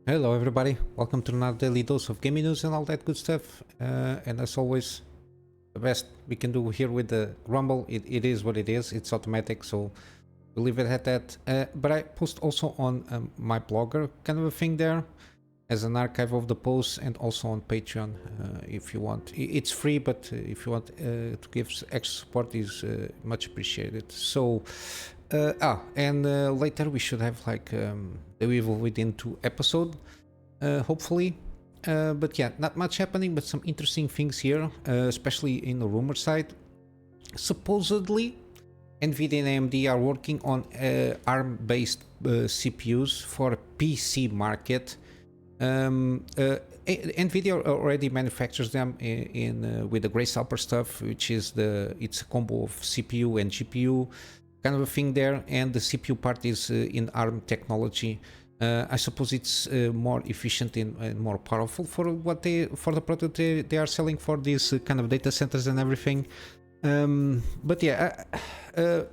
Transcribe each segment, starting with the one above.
Hello everybody, welcome to another daily dose of gaming news and all that good stuff. And as always, the best we can do here with the Rumble, it is what it is, it's automatic, so we'll leave it at that. But I post also on my blogger kind of a thing there, as an archive of the posts, and also on Patreon if you want. It's free, but if you want to give extra support is much appreciated. So later we should have like the Evil Within 2 episode, hopefully. But yeah, not much happening, but some interesting things here, especially in the rumor side. Supposedly, NVIDIA and AMD are working on ARM-based CPUs for PC market. NVIDIA already manufactures them in with the Grace Hopper stuff, which is it's a combo of CPU and GPU kind of a thing there, and the CPU part is in ARM technology. I suppose it's more efficient and more powerful for the product they are selling for these kind of data centers and everything. But yeah,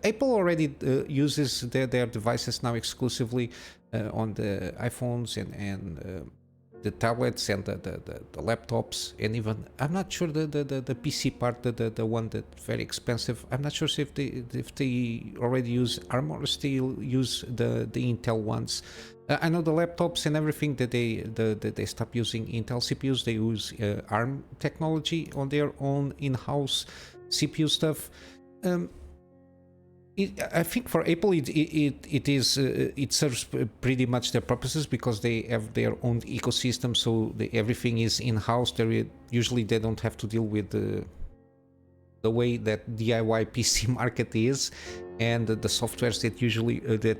Apple already uses their devices now exclusively on the iPhones and the tablets and the laptops, and even I'm not sure the PC part, the one that's very expensive. I'm not sure if they already use ARM or still use the Intel ones. I know the laptops and everything that they stop using Intel CPUs. They use ARM technology on their own in-house CPU stuff. I think for Apple it serves pretty much their purposes because they have their own ecosystem, so everything is in-house. Usually they don't have to deal with the way that DIY PC market is and the softwares that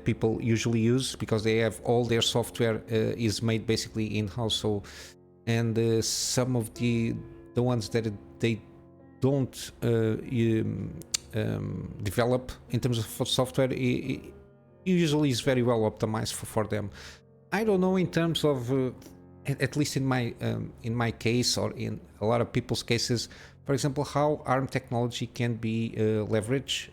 people usually use, because they have all their software is made basically in-house. So, and some of the ones that they don't develop in terms of software, it usually is very well optimized for them. I don't know in terms of at least in my case, or in a lot of people's cases, for example, how ARM technology can be leveraged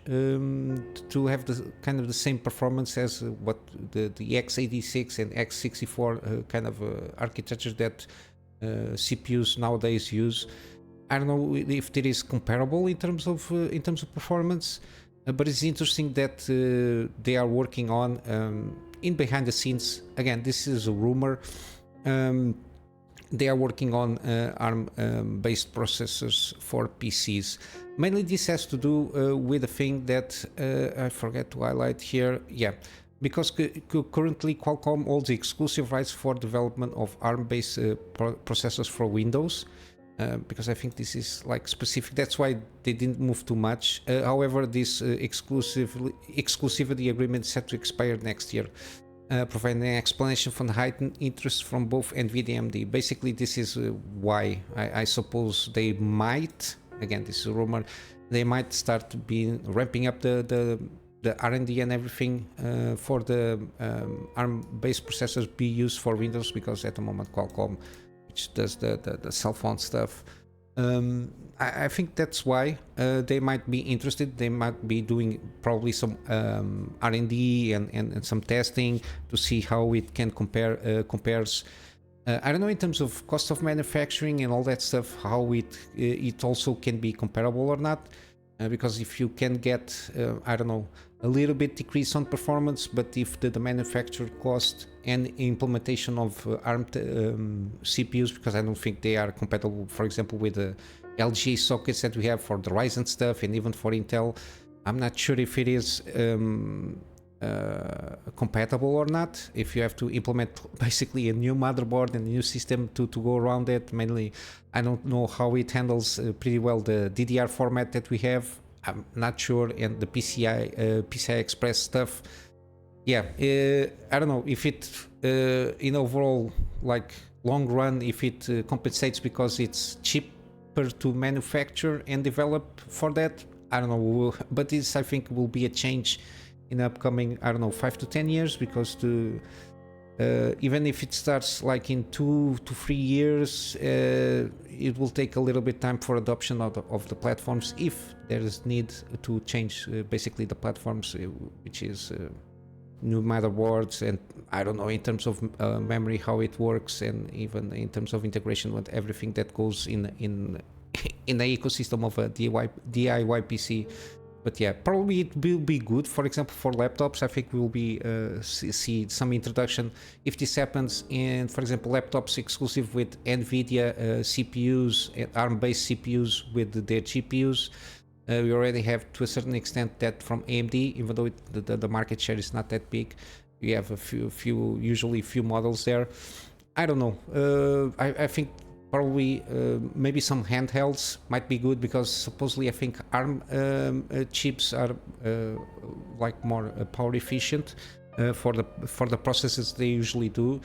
to have the kind of the same performance as what the x86 and x64 kind of architectures that CPUs nowadays use. I don't know if it is comparable in terms of performance, but it's interesting that they are working on in behind the scenes. Again, this is a rumor. They are working on ARM-based processors for PCs. Mainly, this has to do with the thing that I forget to highlight here. Yeah, because currently Qualcomm holds exclusive rights for development of ARM-based processors for Windows. Because I think this is like specific, that's why they didn't move too much. However, this exclusivity agreement is set to expire next year, providing an explanation for the heightened interest from both NVIDIA and AMD. Basically, this is why I suppose they might, again, this is a rumor, they might start ramping up the R&D and everything for the ARM-based processors be used for Windows, because at the moment Qualcomm, does the cell phone stuff. I think that's why they might be interested. They might be doing probably some R&D and some testing to see how it can compares. I don't know in terms of cost of manufacturing and all that stuff, how it also can be comparable or not. Because if you can get, I don't know, a little bit decrease on performance, but if the manufacture cost and implementation of ARM CPUs, because I don't think they are compatible, for example, with the LG sockets that we have for the Ryzen stuff and even for Intel. I'm not sure if it is compatible or not. If you have to implement basically a new motherboard and a new system to go around it. Mainly, I don't know how it handles pretty well the DDR format that we have. I'm not sure, and the PCI Express stuff. Yeah, I don't know if it in overall like long run, if it compensates because it's cheaper to manufacture and develop for that. I don't know, but this I think will be a change in the upcoming, I don't know, 5 to 10 years, because Even if it starts like in 2 to 3 years, it will take a little bit time for adoption of the platforms, if there is need to change basically the platforms, which is new motherboards, and I don't know in terms of memory how it works, and even in terms of integration with everything that goes in the ecosystem of a DIY PC. But yeah, probably it will be good. For example, for laptops, I think we'll be see some introduction if this happens. And for example, laptops exclusive with NVIDIA CPUs, ARM-based CPUs with their GPUs. We already have, to a certain extent, that from AMD, even though the market share is not that big. We have usually few models there. I don't know. I think probably maybe some handhelds might be good, because supposedly I think ARM chips are like more power efficient for the processes they usually do,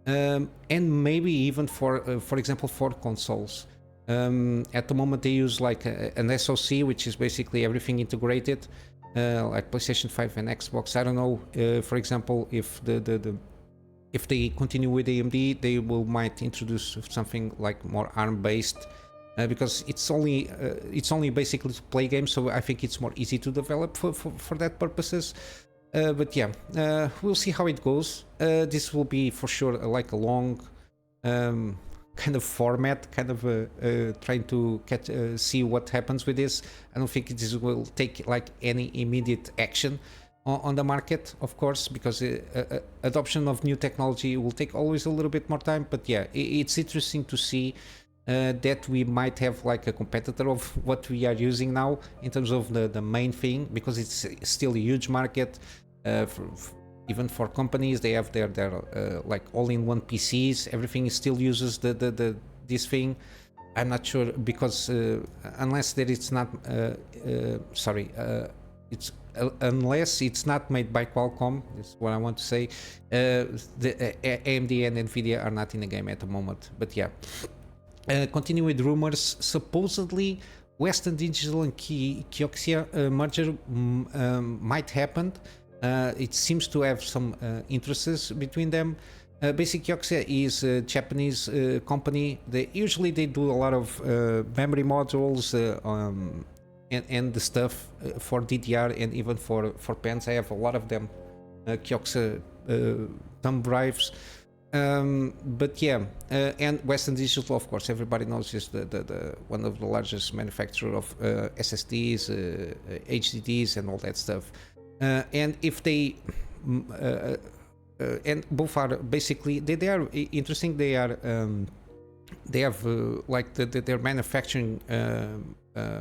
and maybe even for example for consoles. At the moment they use like an SoC, which is basically everything integrated, like PlayStation 5 and Xbox. I don't know, for example, if they continue with AMD, they might introduce something like more ARM based, because it's only basically to play games, so I think it's more easy to develop for that purposes. But yeah, we'll see how it goes. This will be for sure like a long kind of format, kind of trying to see what happens with this. I don't think this will take like any immediate action on the market, of course, because adoption of new technology will take always a little bit more time. But yeah, it's interesting to see that we might have like a competitor of what we are using now in terms of the main thing, because it's still a huge market. Even for companies, they have their like all-in-one PCs. Everything still uses this thing. I'm not sure, because unless there it's not unless it's not made by Qualcomm, is what I want to say. The AMD and NVIDIA are not in the game at the moment. But yeah, continue with rumors. Supposedly Western Digital and Kioxia merger might happen. It seems to have some interests between them. Basically, Kioxia is a Japanese company. They usually do a lot of memory modules and the stuff for DDR, and even for pens. I have a lot of them, Kioxia thumb drives. But yeah, and Western Digital, of course, everybody knows, is the one of the largest manufacturer of SSDs, HDDs, and all that stuff. And if they and both are basically they are interesting. They have like their manufacturing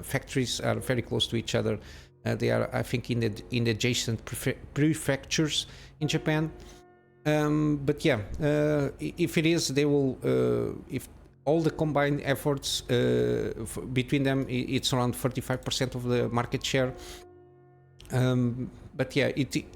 factories are very close to each other. They are, I think, in adjacent prefectures in Japan. But yeah, if it is, they will. If all the combined efforts between them, it's around 35% of the market share. But yeah,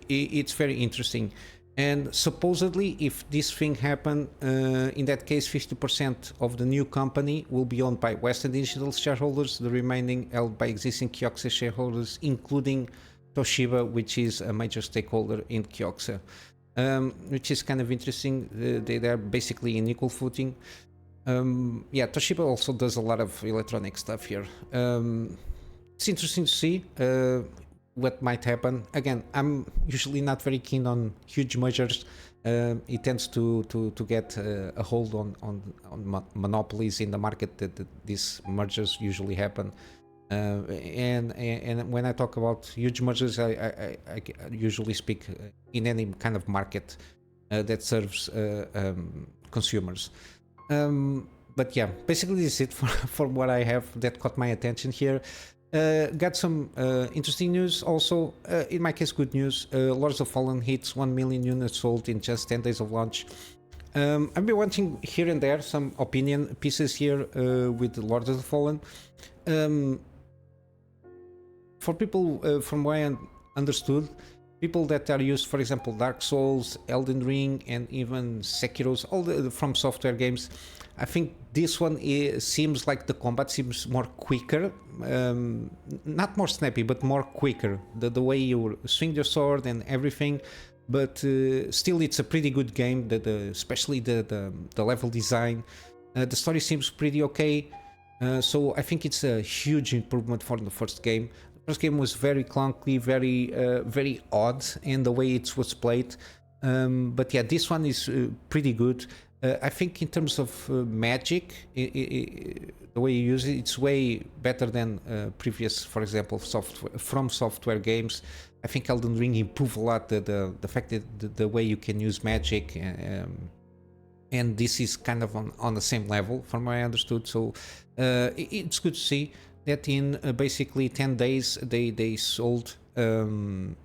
it's very interesting. And supposedly, if this thing happen, in that case, 50% of the new company will be owned by Western Digital shareholders, the remaining held by existing Kioxia shareholders, including Toshiba, which is a major stakeholder in Kioxia, which is kind of interesting. They're basically in equal footing. Yeah, Toshiba also does a lot of electronic stuff here. It's interesting to see what might happen. Again, I'm usually not very keen on huge mergers. It tends to get a hold on monopolies in the market that these mergers usually happen. And when I talk about huge mergers, I usually speak in any kind of market that serves consumers. But yeah, basically this is it for what I have that caught my attention here. Got some interesting news also. In my case, good news. Lords of Fallen hits 1 million units sold in just 10 days of launch. I've been watching here and there some opinion pieces here with Lords of the Fallen. For people, from what I understood, people that are used, for example, Dark Souls, Elden Ring, and even Sekiro's, all the From Software games, I think this one seems like the combat seems more quicker, not more snappy, but more quicker. The way you swing your sword and everything, but still it's a pretty good game. Especially the level design, the story seems pretty okay. So I think it's a huge improvement from the first game. The first game was very clunky, very odd in the way it was played. But yeah, this one is pretty good. I think in terms of magic, the way you use it, it's way better than previous, for example, From Software games. I think Elden Ring improved a lot the fact that the way you can use magic, and this is kind of on the same level from what I understood. So it's good to see that in basically 10 days they sold 1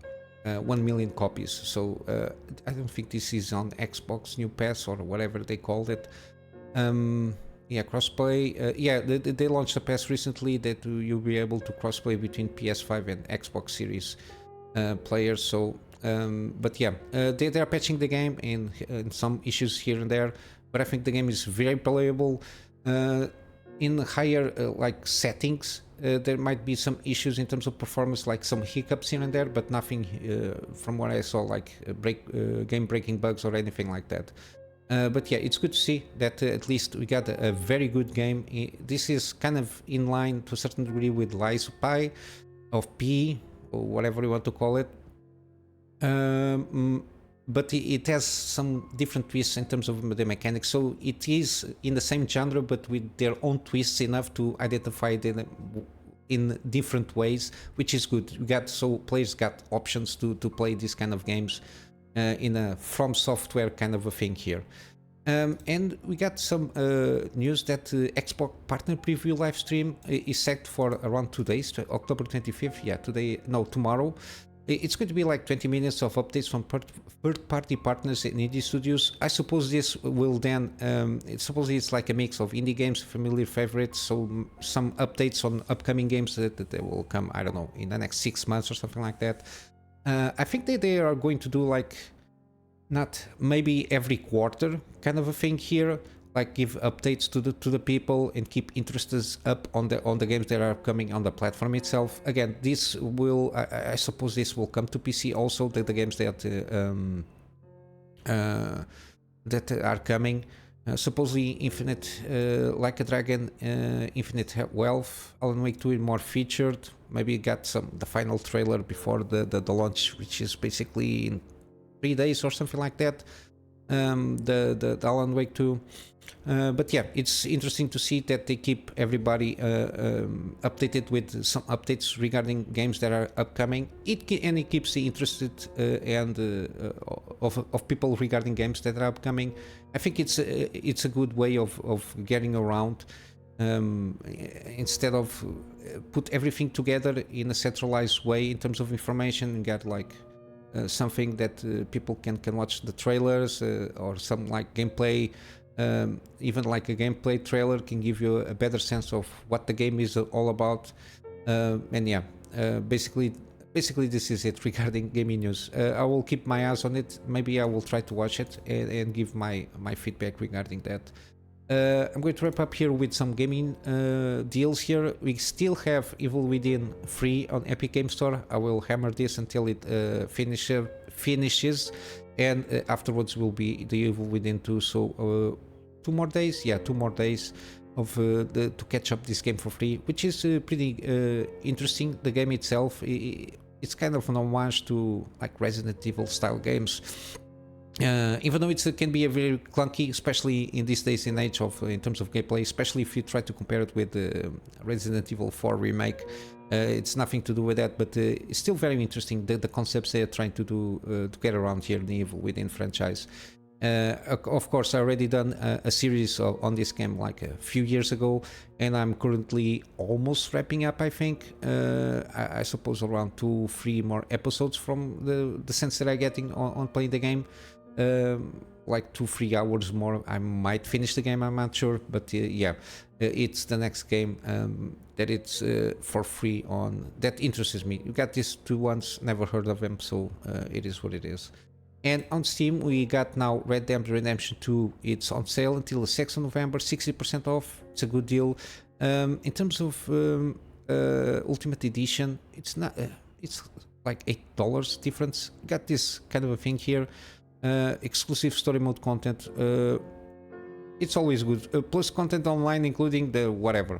million copies. So I don't think this is on Xbox New Pass or whatever they called it. Yeah, crossplay. Yeah, they launched a pass recently that you'll be able to crossplay between PS5 and Xbox Series players. So, but yeah, they are patching the game in some issues here and there. But I think the game is very playable. In higher like settings, there might be some issues in terms of performance, like some hiccups here and there, but nothing from what I saw like game breaking bugs or anything like that. But yeah, it's good to see that at least we got a very good game. This is kind of in line to a certain degree with Lies of Pi, or whatever you want to call it. But it has some different twists in terms of the mechanics. So it is in the same genre, but with their own twists enough to identify them in different ways, which is good. So players got options to play these kind of games in a From Software kind of a thing here. And we got some news that Xbox Partner Preview live stream is set for around 2 days, October 25th. Yeah, tomorrow. It's going to be like 20 minutes of updates from third-party partners and indie studios. I suppose this will then, it's like a mix of indie games, familiar favorites, so some updates on upcoming games that they will come, I don't know, in the next 6 months or something like that. I think that they are going to do like, not maybe every quarter kind of a thing here, like give updates to the people and keep interests up on the games that are coming on the platform itself. Again, this will I suppose this will come to PC also, the games that that are coming. Supposedly Infinite Like a Dragon, Infinite Wealth, Alan Wake 2 more featured. Maybe got the final trailer before the launch, which is basically in 3 days or something like that. The Alan Wake 2. But yeah, it's interesting to see that they keep everybody updated with some updates regarding games that are upcoming. It keeps the interested of people regarding games that are upcoming. I think it's a good way of getting around, instead of put everything together in a centralized way in terms of information and get like something that people can watch the trailers or some like gameplay. Even like a gameplay trailer can give you a better sense of what the game is all about. And yeah, basically this is it regarding gaming news. I will keep my eyes on it. Maybe I will try to watch it and give my feedback regarding that. I'm going to wrap up here with some gaming deals here. We still have Evil Within free on Epic Game Store. I will hammer this until it finishes, and afterwards will be the Evil Within 2. So 2 more days, yeah, 2 more days of to catch up this game for free, which is pretty interesting. The game itself, it's kind of an homage to like Resident Evil style games. Even though it can be a very clunky, especially in these days and age of in terms of gameplay, especially if you try to compare it with the Resident Evil 4 remake. It's nothing to do with that, but it's still very interesting, the concepts they are trying to do to get around here in the Evil Within franchise. Of course, I already done a series on this game like a few years ago, and I'm currently almost wrapping up. I think I suppose around 2-3 more episodes from the sense that I'm getting on playing the game. Like 2-3 hours more, I might finish the game. I'm not sure, but yeah, it's the next game that it's for free on that interests me. You got these 2 ones, never heard of them, so it is what it is. And on Steam, we got now Red Dead Redemption 2. It's on sale until the 6th of November, 60% off. It's a good deal. In terms of Ultimate Edition, it's not. like $8 difference. Got this kind of a thing here. Exclusive story mode content. It's always good. Plus content online, including the whatever.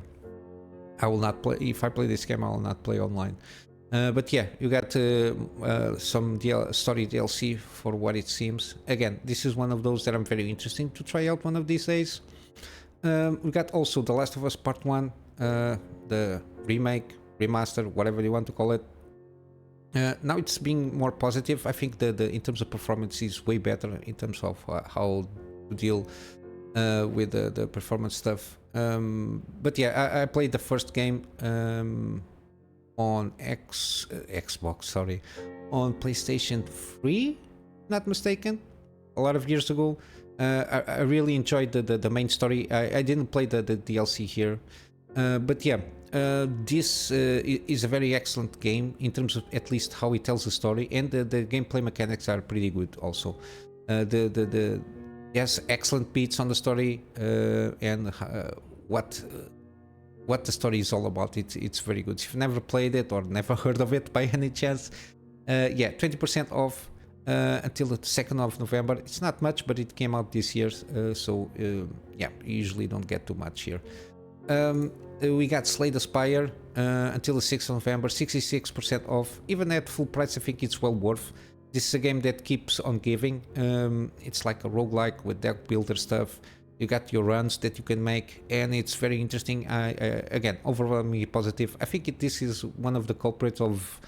I will not play. If I play this game, I will not play online. But yeah, you got some story DLC for what it seems. Again, this is one of those that I'm very interested to try out one of these days. We got also The Last of Us Part 1, the remake, remaster, whatever you want to call it. Now it's being more positive. I think the in terms of performance is way better in terms of how to deal with the performance stuff. But yeah, I played the first game on Xbox, sorry, on PlayStation 3, not mistaken, a lot of years ago. I really enjoyed the main story. I didn't play the DLC here, but yeah, this is a very excellent game in terms of at least how it tells the story, and the gameplay mechanics are pretty good also. Yes, excellent beats on the story, and what the story is all about. It's very good. If you've never played it or never heard of it by any chance, yeah, 20% off until the 2nd of November. It's not much, but it came out this year, so yeah, you usually don't get too much here. We got Slay the Spire until the 6th of November, 66% off. Even at full price, I think it's well worth. This is a game that keeps on giving. It's like a roguelike with deck builder stuff. You got your runs that you can make, and it's very interesting. Again, overwhelmingly positive. I think this is one of the culprits of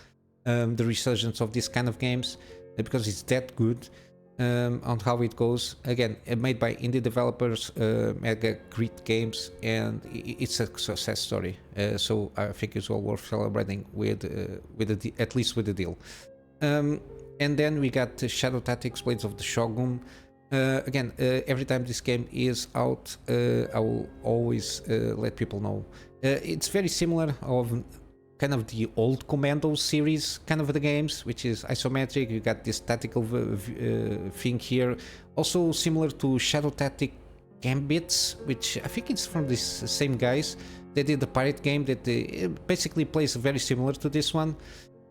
the resurgence of this kind of games, because it's that good on how it goes. Again, made by indie developers, mega great games, and it's a success story. So I think it's well worth celebrating with at least with the deal. And then we got Shadow Tactics: Blades of the Shogun. Again, every time this game is out, I will always let people know. It's very similar of kind of the old Commando series kind of the games, which is isometric. You got this tactical thing here. Also similar to Shadow Tactic Gambits, which I think it's from these same guys. They did the pirate game that basically plays very similar to this one.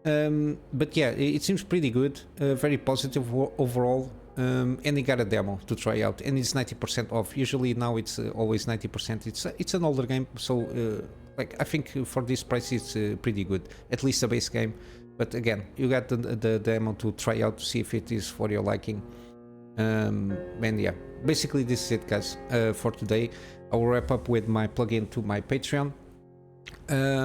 But yeah, it seems pretty good, very positive overall. And they got a demo to try out, and it's 90% off. Usually now it's always 90%. It's an older game, so like I think for this price it's pretty good, at least the base game. But again, you got the demo to try out to see if it is for your liking. And yeah, basically this is it, guys, for today. I will wrap up with my plugin to my Patreon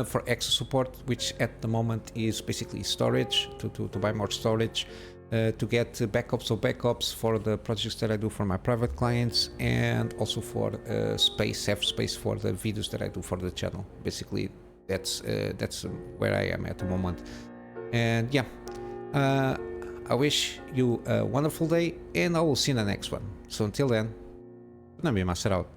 for extra support, which at the moment is basically storage, to buy more storage. To get backups for the projects that I do for my private clients, and also for have space for the videos that I do for the channel. Basically, that's where I am at the moment. And yeah, I wish you a wonderful day, and I will see you in the next one. So until then, Kunamy Master out.